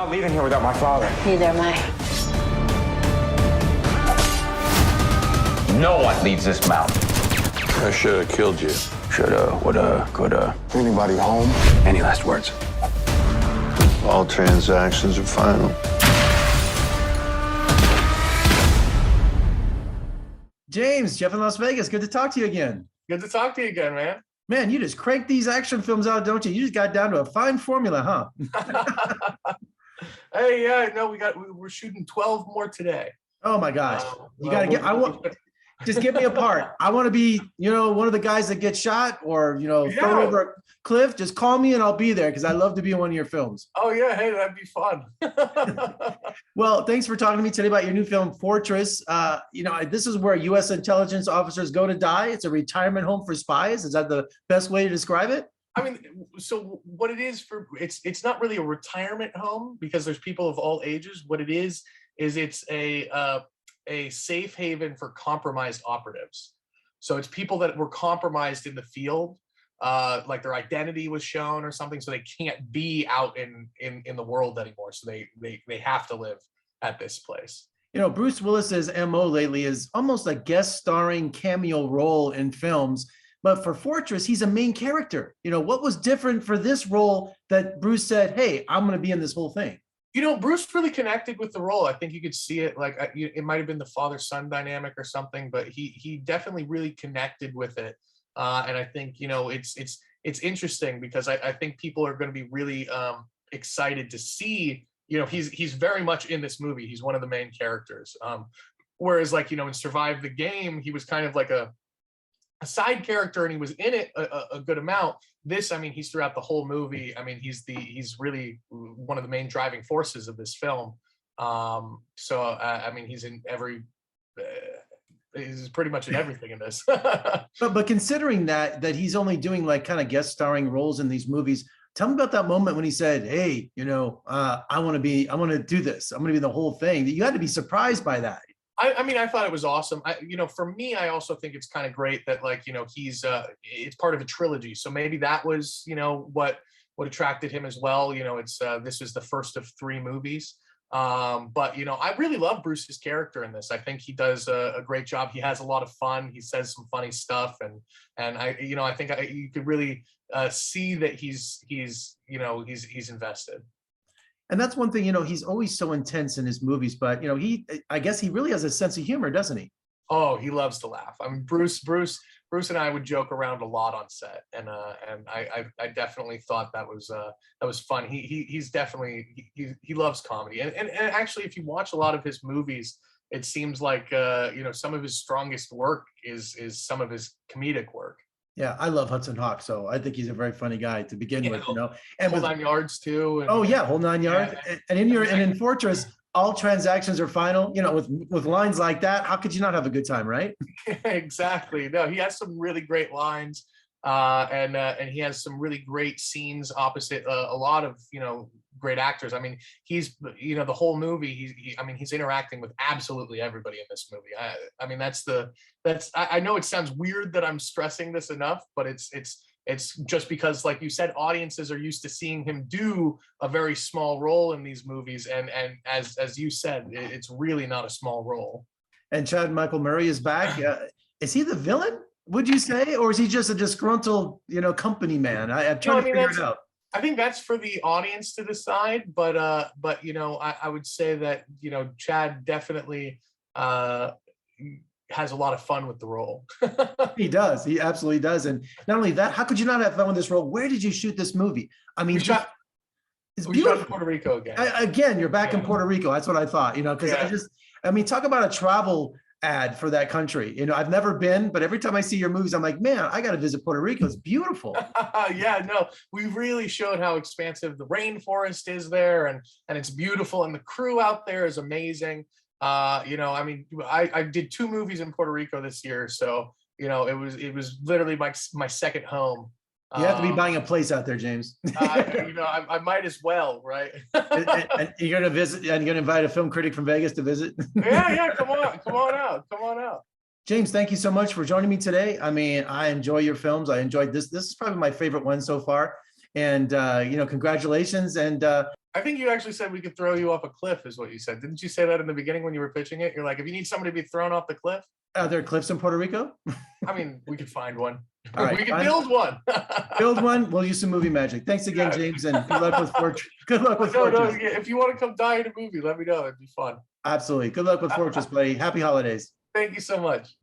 not leaving here without my father. Neither am I. No one leaves this mountain. I should have killed you. Shoulda, woulda, coulda. Anybody home? Any last words? All transactions are final. James, Jeff in Las Vegas, good to talk to you again. Good to talk to you again, man. Man, you just crank these action films out, don't you? You just got down to a fine formula, huh? Hey, yeah, no, we're shooting 12 more today. Oh my gosh. You gotta just get me a part. I want to be, one of the guys that gets shot or, thrown over a cliff. Just call me and I'll be there because I love to be in one of your films. Oh yeah, hey, that'd be fun. Well, thanks for talking to me today about your new film, Fortress. This is where U.S. intelligence officers go to die. It's a retirement home for spies. Is that the best way to describe it? I mean, so what it is it's not really a retirement home because there's people of all ages. What it is it's a safe haven for compromised operatives. So it's people that were compromised in the field, like their identity was shown or something, so they can't be out in the world anymore. So they have to live at this place. Bruce Willis's MO lately is almost a guest starring cameo role in films. But for Fortress, he's a main character. What was different for this role that Bruce said, hey, I'm going to be in this whole thing? Bruce really connected with the role. I think you could see it, like it might have been the father-son dynamic or something, but he definitely really connected with it. And I think, it's interesting because I think people are going to be really excited to see, he's very much in this movie. He's one of the main characters. Whereas in Survive the Game, he was kind of like a side character and he was in it a good amount. This, he's throughout the whole movie. He's really one of the main driving forces of this film. He's in he's pretty much in everything in this. but considering that he's only doing like kind of guest starring roles in these movies, tell me about that moment when he said, hey, I want to do this. I'm going to be the whole thing. You had to be surprised by that. I thought it was awesome. For me, I also think it's kind of great that he's it's part of a trilogy. So maybe that was, what attracted him as well. This is the first of 3 movies. But I really love Bruce's character in this. I think he does a great job. He has a lot of fun. He says some funny stuff, and I think you could really see that he's invested. And that's one thing, he's always so intense in his movies, but I guess he really has a sense of humor, doesn't he? Oh, he loves to laugh. Bruce and I would joke around a lot on set, and I definitely thought that was fun. He's definitely he loves comedy, and actually, if you watch a lot of his movies, it seems like some of his strongest work is some of his comedic work. Yeah, I love Hudson Hawk, so I think he's a very funny guy to begin with, And Whole 9 Yards too. Oh yeah, Whole 9 Yards. Yeah. And in Fortress, all transactions are final. With lines like that, how could you not have a good time, right? Exactly. No, he has some really great lines, and he has some really great scenes opposite a lot of great actors. He's the whole movie. He's interacting with absolutely everybody in this movie. I know it sounds weird that I'm stressing this enough, but it's just because, like you said, audiences are used to seeing him do a very small role in these movies, and as you said, it's really not a small role. And Chad Michael Murray is back. Is he the villain, would you say, or is he just a disgruntled company man? I'm trying to figure it out. I think that's for the audience to decide, but I would say that Chad definitely has a lot of fun with the role. He does. He absolutely does. And not only that, how could you not have fun with this role? Where did you shoot this movie? We shot in Puerto Rico again. Again, you're back in Puerto Rico. That's what I thought. Because talk about a travel ad for that country. I've never been, but every time I see your movies, I'm like, man, I got to visit Puerto Rico. It's beautiful. Yeah, no, we really showed how expansive the rainforest is there, and it's beautiful, and the crew out there is amazing. I did 2 movies in Puerto Rico this year, so it was literally my second home. You have to be buying a place out there, James. I might as well, right? and you're gonna visit, and you're gonna invite a film critic from Vegas to visit. Yeah, come on out. James, thank you so much for joining me today. I enjoy your films. I enjoyed this. This is probably my favorite one so far. And congratulations. And I think you actually said we could throw you off a cliff, is what you said. Didn't you say that in the beginning when you were pitching it? You're like, if you need somebody to be thrown off the cliff, Are there cliffs in Puerto Rico? I mean, we could find one. All right, We could build one. Build one. We'll use some movie magic. Thanks again, James, and good luck with Fortress. Good luck with No, Fortress. if you want to come die in a movie, let me know. It'd be fun. Absolutely. Good luck with Fortress, buddy. Happy holidays. Thank you so much.